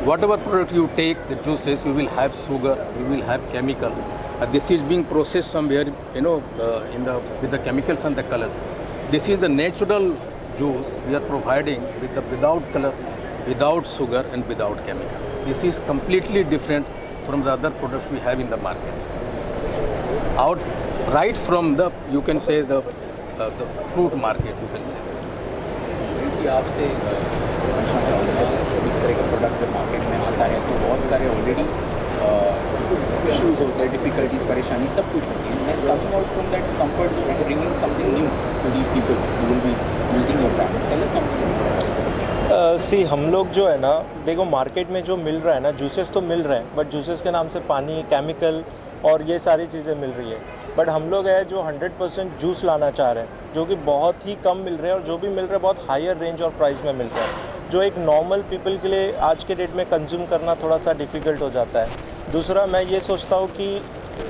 whatever product you take, the juices, you will have sugar, you will have chemical. This is being processed somewhere, with the chemicals and the colors. This is the natural juice we are providing without color, without sugar, and without chemical. This is completely different from the other products we have in the market. Right from the, you can say the fruit market, you can say. क्योंकि आपसे इस तरह का product market में आता है तो बहुत सारे ऑलरेडी इश्यूज होते हैं, डिफिकल्टीज, परेशानी सब कुछ होती है. And coming out from that comfort, bringing something new to the people who will be using your brand. Tell us something. हम लोग जो है ना, देखो मार्केट में जो मिल रहा है ना, जूसेस तो मिल रहे हैं, बट जूसेस के नाम से पानी, केमिकल और ये सारी चीज़ें मिल रही है. बट हम लोग है जो 100% जूस लाना चाह रहे हैं, जो कि बहुत ही कम मिल रहे हैं, और जो भी मिल रहा है बहुत हायर रेंज और प्राइस में मिल रहा है, जो एक नॉर्मल पीपल के लिए आज के डेट में कंज्यूम करना थोड़ा सा डिफ़िकल्ट हो जाता है. दूसरा, मैं ये सोचता हूँ कि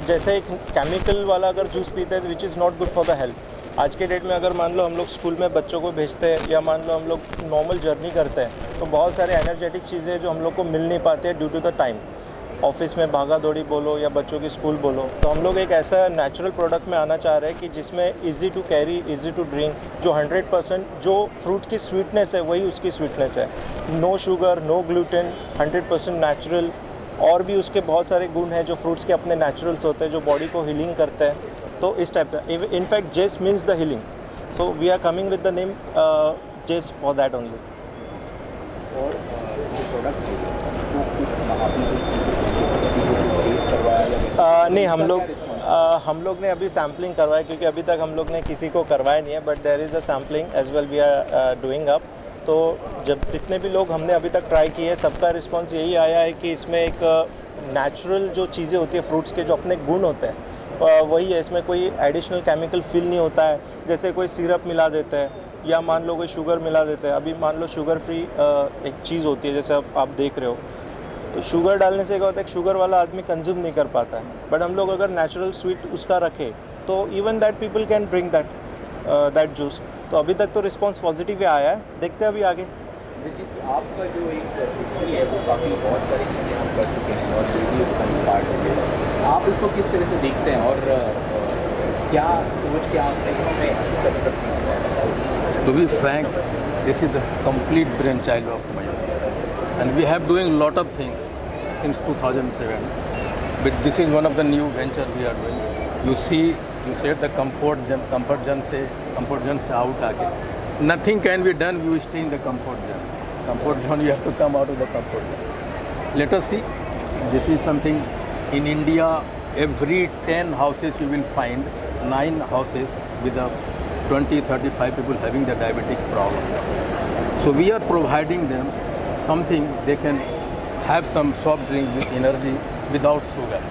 जैसे एक केमिकल वाला अगर जूस पीते हैं, विच is not good for the health. आज के डेट में अगर मान लो हम लोग स्कूल में बच्चों को भेजते हैं, या मान लो हम लोग नॉर्मल जर्नी करते हैं, तो बहुत सारे एनर्जेटिक चीज़ें जो हम लोग को मिल नहीं पाते हैं due to the time. Office में भागा दौड़ी बोलो या बच्चों की स्कूल बोलो, तो हम लोग एक ऐसा नेचुरल प्रोडक्ट में आना चाह रहे हैं कि जिसमें easy to carry, easy to drink, जो 100% जो फ्रूट की स्वीटनेस है वही उसकी स्वीटनेस है. No sugar, no gluten, 100% natural. और भी उसके बहुत सारे गुण हैं जो फ्रूट्स के अपने नेचुरल्स होते हैं, जो बॉडी को हीलिंग करते हैं. तो इस टाइप का, in fact Jes means the healing, so we are coming with the name Jes for that only. और जो प्रोडक्ट है उसको कुछ नहीं, हम लोग ने अभी सैम्पलिंग करवाया, क्योंकि अभी तक हम लोग ने किसी को करवाया नहीं है, but there is a sampling as well we are doing up. तो जब जितने भी लोग हमने अभी तक ट्राई किए, सबका रिस्पांस यही आया है कि इसमें एक नेचुरल जो चीज़ें होती है फ्रूट्स के, जो अपने गुण होते हैं, वही है. इसमें कोई एडिशनल केमिकल फील नहीं होता है, जैसे कोई सिरप मिला देते हैं या मान लो कोई शुगर मिला देते हैं. अभी मान लो शुगर फ्री एक चीज़ होती है, जैसे आप देख रहे हो, तो शुगर डालने से क्या होता है कि शुगर वाला आदमी कंज्यूम नहीं कर पाता है. बट हम लोग अगर नेचुरल स्वीट उसका रखें, तो even that people can drink that juice. तो अभी तक तो रिस्पांस पॉजिटिव ही आया है, देखते हैं अभी आगे. देखिए कि आपका जो एक हिस्ट्री है वो काफ़ी बहुत सारी चीज़ें आप कर चुके हैं और ये भी उसका पार्ट है. आप इसको किस तरह से देखते हैं और क्या सोच के आपने इसमें कंस्ट्रक्ट किया? To be frank, this is the complete brainchild of mine, and we have doing a lot of things since 2007. But this is one of the new venture we are doing. You said the comfort zone से out आके nothing can be done. You stay in the comfort zone. You have to come out of the comfort zone. Let us see. This is something in India. Every 10 houses you will find 9 houses with a 20-35 people having the diabetic problem. So we are providing them something they can have some soft drink with energy without sugar.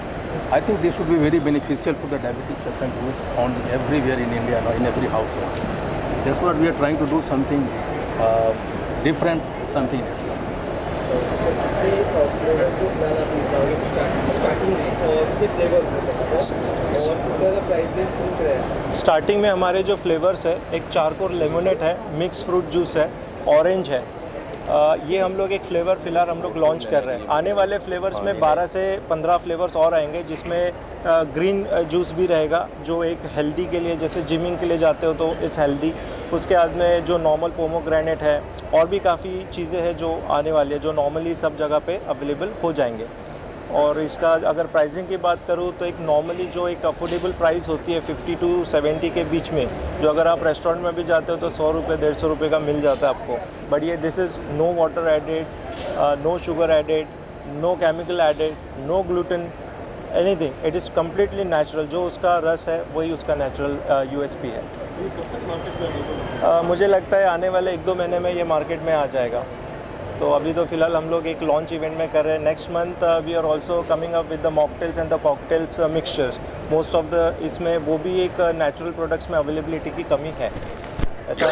I think this should be very beneficial for the diabetic patient who is found everywhere in India, in every household. That's what we are trying to do, something different, something natural. Starting में हमारे जो flavours है, एक चारकोर lemonade है, mix fruit juice है, orange है. ये हम लोग एक फ्लेवर फ़िलहाल हम लोग लॉन्च कर रहे हैं. आने वाले फ्लेवर्स में 12 से 15 फ्लेवर्स और आएंगे, जिसमें ग्रीन जूस भी रहेगा, जो एक हेल्दी के लिए, जैसे जिमिंग के लिए जाते हो तो इट्स हेल्दी. उसके बाद में जो नॉर्मल पोमोग्रेनेट है, और भी काफ़ी चीज़ें हैं जो आने वाली है, जो नॉर्मली सब जगह पे अवेलेबल हो जाएंगे. और इसका अगर प्राइसिंग की बात करूँ तो एक नॉर्मली जो एक अफोर्डेबल प्राइस होती है 50 to 70 के बीच में, जो अगर आप रेस्टोरेंट में भी जाते हो तो 100 रुपये 150 रुपये का मिल जाता है आपको. बट ये this is no water added, no sugar added, no chemical added, no gluten, anything. It is completely natural. जो उसका रस है वही उसका नेचुरल USP है. मुझे लगता है आने वाले 1-2 महीने में ये मार्केट में आ जाएगा. तो अभी तो फ़िलहाल हम लोग एक लॉन्च इवेंट में कर रहे हैं. Next month we are also coming up with the mocktails and the cocktails mixtures. Most of the इसमें वो भी एक नेचुरल प्रोडक्ट्स में अवेलेबिलिटी की कमी है. ऐसा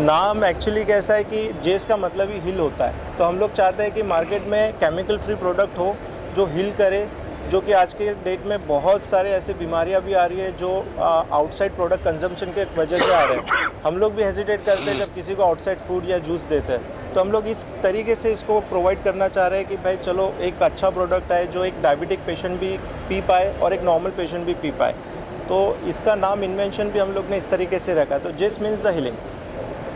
नाम एक्चुअली कैसा है कि जेस का मतलब ही हिल होता है. तो हम लोग चाहते हैं कि मार्केट में केमिकल फ्री प्रोडक्ट हो जो हिल करे, जो कि आज के डेट में बहुत सारे ऐसे बीमारियां भी आ रही है जो आउटसाइड प्रोडक्ट कंजम्पशन के वजह से आ रहे हैं। हम लोग भी हेजिटेट करते हैं जब किसी को आउटसाइड फूड या जूस देते हैं, तो हम लोग इस तरीके से इसको प्रोवाइड करना चाह रहे हैं कि भाई चलो एक अच्छा प्रोडक्ट है जो एक डायबिटिक पेशेंट भी पी पाए और एक नॉर्मल पेशेंट भी पी पाए। तो इसका नाम इन्वेंशन भी हम लोग ने इस तरीके से रखा, तो जिस मीन्स द हीलिंग।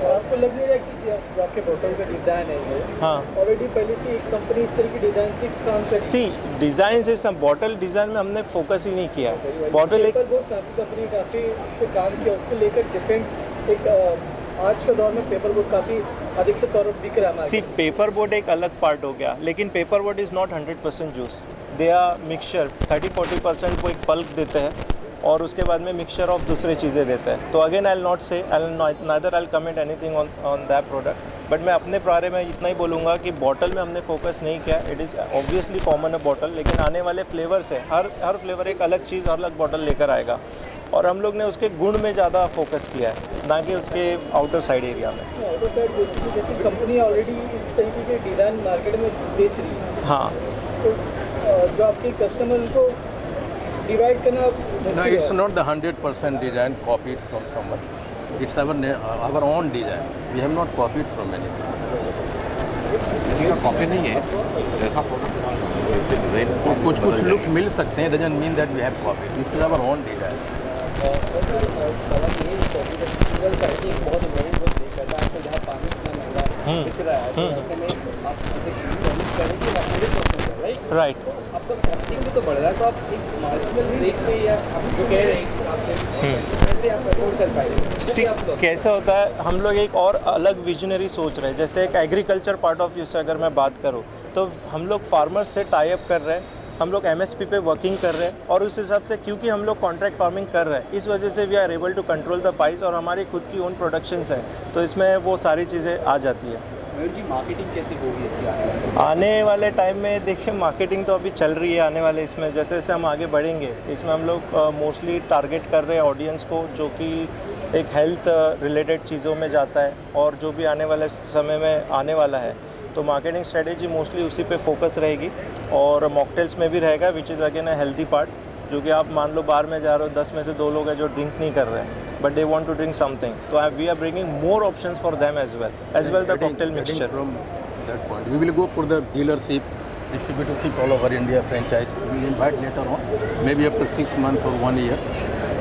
आपको लग नहीं रहा कि जो आपके बोतल का डिज़ाइन है ये हाँ, ऑलरेडी पहले से एक कंपनी इस तरह की डिज़ाइन से काम कर रही सी डिज़ाइन से सब बॉटल डिज़ाइन में हमने फोकस ही नहीं किया। बॉटल एक बहुत काफ़ी कंपनी काफ़ी उस पर काम किया, उसको लेकर डिफरेंट एक आज के दौर में पेपर बोर्ड काफ़ी अधिकतर तौर पर बिक रहा है। सी पेपर बोर्ड एक अलग पार्ट हो गया, लेकिन paper board is not 100% juice, they are mixture. 30-40% वो एक पल्प देते हैं और उसके बाद में मिक्सचर ऑफ दूसरी चीज़ें देते हैं। तो अगेन आई नॉट से neither I comment anything on that product, but मैं अपने बारे में इतना ही बोलूँगा कि बॉटल में हमने फोकस नहीं किया। इट इज़ ऑब्वियसली कॉमन है बॉटल, लेकिन आने वाले फ्लेवर्स है, हर फ्लेवर एक अलग चीज़ अलग बॉटल लेकर आएगा, और हम लोग ने उसके गुण में ज़्यादा फोकस किया है, ना कि उसके आउटर साइड एरिया में। आउटर साइड जैसी कंपनी ऑलरेडी इस तरीके के डिज़ाइन मार्केट में बेच रही है, हाँ, तो जो आपके कस्टमर को डिवाइड करना No, it's not the 100% design copied from someone. It's our own design. We have not copied from anyone. किसी का कॉपी नहीं है, जैसा प्रोडक्ट वैसे डिज़ाइन कुछ लुक मिल सकते हैं, doesn't mean that we have copied. This is our own design. सवाल ये है कि बहुत इम्पोर्टेंट देखा था आपको, जहाँ पानी इतना महंगा दिख रहा है, तो ऐसे में आप जैसे करेंगे 100% राइट राइट। आपका कॉस्टिंग भी तो बढ़ रहा है, तो आप एक मार्जिनल रेट पे या आप जो कह रहे हैं कैसे आप अफोर्ड कर पाएंगे? कैसा होता है, हम लोग एक और अलग विजनरी सोच रहे हैं। जैसे एक एग्रीकल्चर पार्ट ऑफ व्यू से अगर मैं बात करूँ, तो हम लोग फार्मर्स से टाई अप कर रहे हैं, हम लोग MSP पे वर्किंग कर रहे हैं, और उस हिसाब से क्योंकि हम लोग कॉन्ट्रैक्ट फार्मिंग कर रहे हैं, इस वजह से we are able to control the price, और हमारी खुद की ओन प्रोडक्शंस है, तो इसमें वो सारी चीज़ें आ जाती है। मयूर जी, मार्केटिंग कैसे होगी इसकी आने वाले टाइम में देखिए, मार्केटिंग तो अभी चल रही है, आने वाले इसमें जैसे जैसे हम आगे बढ़ेंगे, इसमें हम लोग मोस्टली टारगेट कर रहे हैं ऑडियंस को, जो कि एक हेल्थ रिलेटेड चीज़ों में जाता है, और जो भी आने वाले समय में आने वाला है, तो मार्केटिंग स्ट्रेटेजी मोस्टली उसी पे फोकस रहेगी, और मॉकटेल्स में भी रहेगा, which is again a healthy part, जो कि आप मान लो बार में जा रहे हो, 10 में से 2 लोग हैं जो ड्रिंक नहीं कर रहे हैं, but they want to drink something, so we are bringing more options for them as well the cocktail mixture. From that point, we will go for the dealership, distributorship all over India, franchise. We will invite later on, maybe after 6 months or 1 year.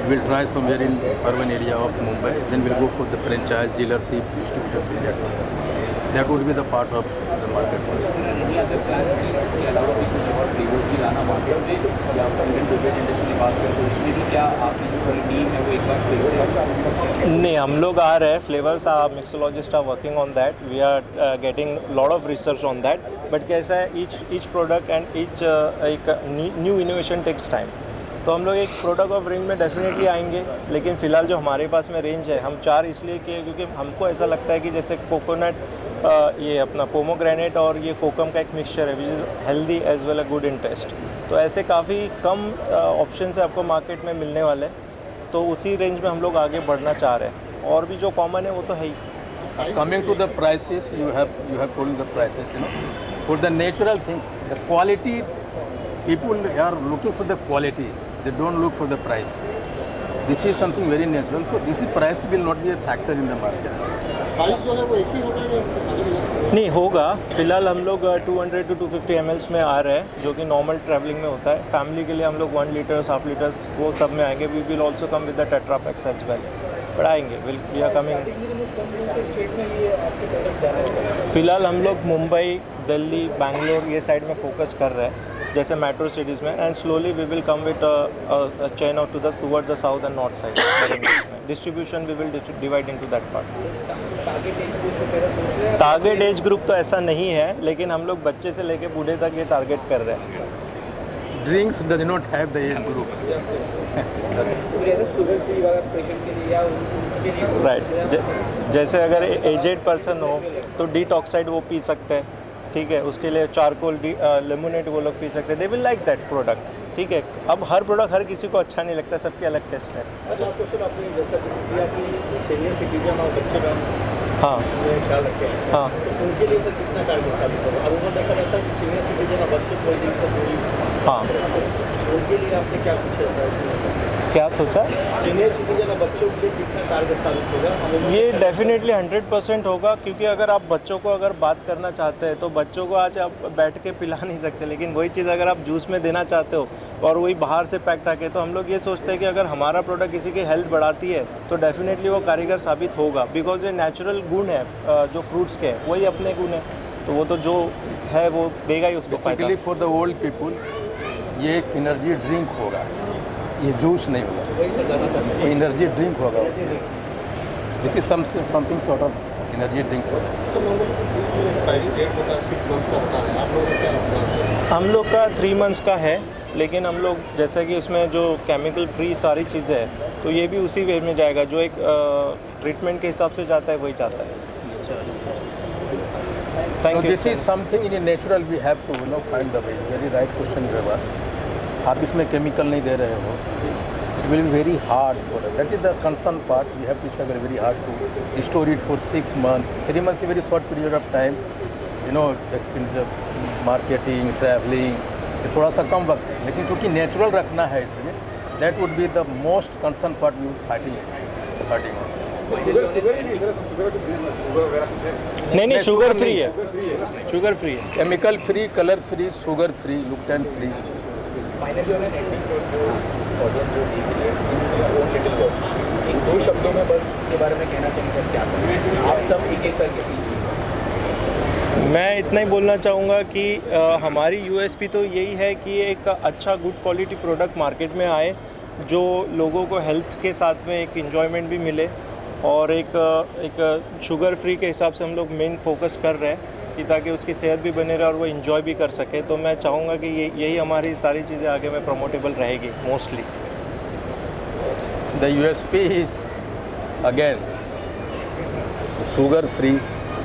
We will try somewhere in urban area of Mumbai. Then we'll go for the franchise, dealership, distributorship later on. That would be the part of the market. Any other plans इसके अलावा भी कुछ और flavours भी लाना market में, या content industry की बात करें तो उसमें भी क्या आपकी जो पूरी टीम है वो एक बार फिर से नहीं, हम लोग आ रहे हैं, flavours are mixologists are working on that, we are getting lot of research on that, but कैसा है, ईच प्रोडक्ट एंड ईच एक न्यू इनोवेशन टेक्स टाइम। तो हम लोग एक प्रोडक्ट ऑफ रेंज में डेफिनेटली आएंगे, लेकिन फ़िलहाल जो हमारे पास में रेंज है, हम 4 इसलिए किए क्योंकि हमको ऐसा लगता है कि जैसे कोकोनट, ये अपना पोमोग्रेनेट और ये कोकम का एक मिक्सचर है, which is healthy as well a good in taste, तो ऐसे काफ़ी कम ऑप्शन है आपको मार्केट में मिलने वाले, तो उसी रेंज में हम लोग आगे बढ़ना चाह रहे हैं, और भी जो कॉमन है वो तो है ही। Coming to the prices, you have told the prices, for the natural thing, the quality, people are looking for the quality, they don't look for the price. This is something very natural, so this is price will not be a factor in the market. Size जो है वो एक ही होगा या अलग-अलग? नहीं होगा, फिलहाल हम लोग 200 to 250 ml में आ रहे हैं, जो कि नॉर्मल ट्रैवलिंग में होता है। फैमिली के लिए हम लोग 1 लीटर्स, हाफ लीटर्स वो सब में आएंगे। We will also come with the tetra packs as well, but आएंगे, वी आर कमिंग। फिलहाल हम लोग मुंबई, दिल्ली, बैंगलोर ये साइड में फोकस कर रहे हैं, जैसे मेट्रो सिटीज़ में, and slowly we will come with chain of towards the south and north side. Distribution we will divide into that part. Target age group तो ऐसा नहीं है, लेकिन हम लोग बच्चे से लेके बूढ़े तक ये टारगेट कर रहे हैं। Drinks does not have the age group. Right, जैसे अगर एजेड पर्सन हो तो डिटॉक्साइड वो पी सकते हैं, ठीक है, उसके लिए चारकोल लेमोनेट वो लोग पी सकते हैं, they will like that product, ठीक है। अब हर प्रोडक्ट हर किसी को अच्छा नहीं लगता, सबकी अलग टेस्ट है। अच्छा, क्वेश्चन आपने जैसा कि सीनियर सिटीजन और बच्चे का हाँ ख्याल रखते हैं, हाँ, तो उनके लिए सर कितना टारगेट साबित होगा? अब उन्होंने देखा जाता है कि सीनियर सिटीजन और बच्चे कोई दिन से दूरी हाँ, उनके लिए आपने क्या कुछ क्या सोचा? सीनियर सिटीजन बच्चों के लिए कितना कारगर साबित होगा? ये डेफिनेटली 100% होगा, क्योंकि अगर आप बच्चों को अगर बात करना चाहते हैं तो बच्चों को आज आप बैठ के पिला नहीं सकते, लेकिन वही चीज़ अगर आप जूस में देना चाहते हो और वही बाहर से पैक्ड आके, तो हम लोग ये सोचते हैं कि अगर हमारा प्रोडक्ट किसी की हेल्थ बढ़ाती है तो डेफिनेटली वो कारीगर साबित होगा, बिकॉज ये नेचुरल गुण है जो फ्रूट्स के हैं, वही अपने गुण है, तो वो तो जो है वो देगा ही उसको फायदा। Basically for the old people ये एक एनर्जी ड्रिंक होगा, ये जूस नहीं होगा, ये एनर्जी ड्रिंक होगा। This is something sort of energy drink होगा। एक्सपायरी डेट होता है 6 मंथ्स का होता है, आप लोगों का क्या होता है? हम लोग का 3 मंथ्स का है, लेकिन हम लोग जैसा कि इसमें जो केमिकल फ्री सारी चीज़ें हैं, तो ये भी उसी वे में जाएगा जो एक ट्रीटमेंट के हिसाब से जाता है, वही जाता है। So thank you. this is something in a natural we have to find the way. Very right question you have asked. आप इसमें केमिकल नहीं दे रहे हो, it will be very hard for us. That is the concern part. We have to struggle very hard to store it for 6 months. 3 months is a very short period of time. Expensive marketing, traveling, ये थोड़ा सा कम वक्त है, लेकिन क्योंकि natural रखना है इसलिए that would be the most concern part we would fighting on. नहीं, शुगर फ्री है, शुगर फ्री है। Chemical free, colour free, sugar free, gluten free. Finally on an ending audience जो देख रही है, ओन लिटिल वर्ड, इन 2 शब्दों में बस इसके बारे में कहना चाहिए क्या करें? आप सब एक एक करके कीजिए। मैं इतना ही बोलना चाहूँगा कि हमारी यूएसपी तो यही है कि एक अच्छा गुड क्वालिटी प्रोडक्ट मार्केट में आए, जो लोगों को हेल्थ के साथ में एक इन्जॉयमेंट भी मिले, और एक शुगर फ्री के हिसाब से हम लोग मेन फोकस कर रहे हैं कि ताकि उसकी सेहत भी बने रहे और वो इन्जॉय भी कर सके। तो मैं चाहूँगा कि यही हमारी सारी चीज़ें आगे में प्रमोटेबल रहेगी mostly. The USP is again sugar free,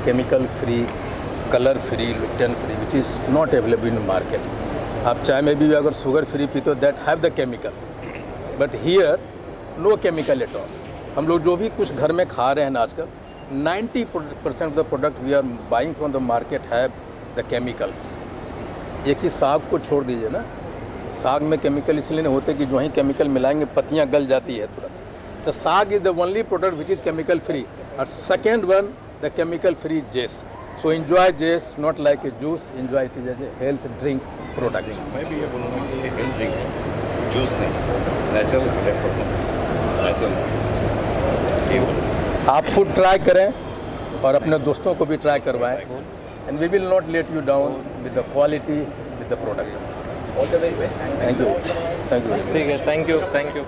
chemical free, colour free, gluten free, which is not available in market. आप चाय में भी अगर शुगर फ्री पीते हो that have the chemical, but here no chemical at all. हम लोग जो भी कुछ घर में खा रहे हैं ना आजकल, 90% of the product we are buying from the market have the chemicals. एक ही साग को छोड़ दीजिए ना, साग में केमिकल इसलिए नहीं होते कि जो ही केमिकल मिलाएंगे पत्तियां गल जाती है तुरंत। द साग is the only product which is chemical free, और second one the chemical free जेस। सो एन्जॉय जेस not like a juice, enjoy it is as a health drink product. मैं भी ये बोलूँगा कि ये हेल्थ ड्रिंक है, जूस नहीं, नेचुरल 100% नेचुरल। आप खुद ट्राई करें और अपने दोस्तों को भी ट्राई करवाएं, and we will not let you down with the quality, with the product. All the very best. Thank you, thank you. ठीक है, थैंक यू।